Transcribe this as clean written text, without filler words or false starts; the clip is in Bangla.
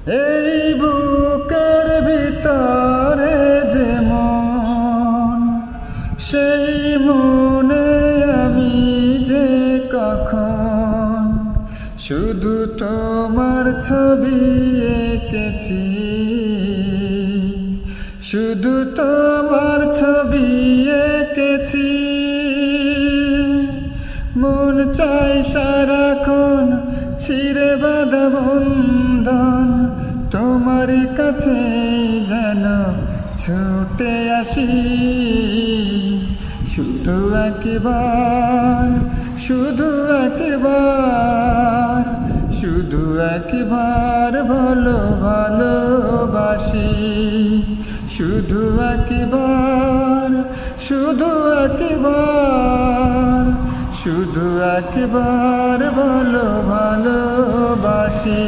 এই বুকের ভিতরে যে মন, সেই মনে আমি যে কখন শুধু তোমার ছবি এঁকেছি, শুধু তোমার ছবি এঁকেছি। মন চাই সারাক্ষণ ছিঁড়ে বাঁধা বন্ধন, তোমার কাছে যেন ছুটে আসি। শুধু একবার, শুধু একবার, শুধু একবার বলো ভালোবাসি। শুধু একবার, শুধু একবার, শুধু একবার বলো ভালোবাসি।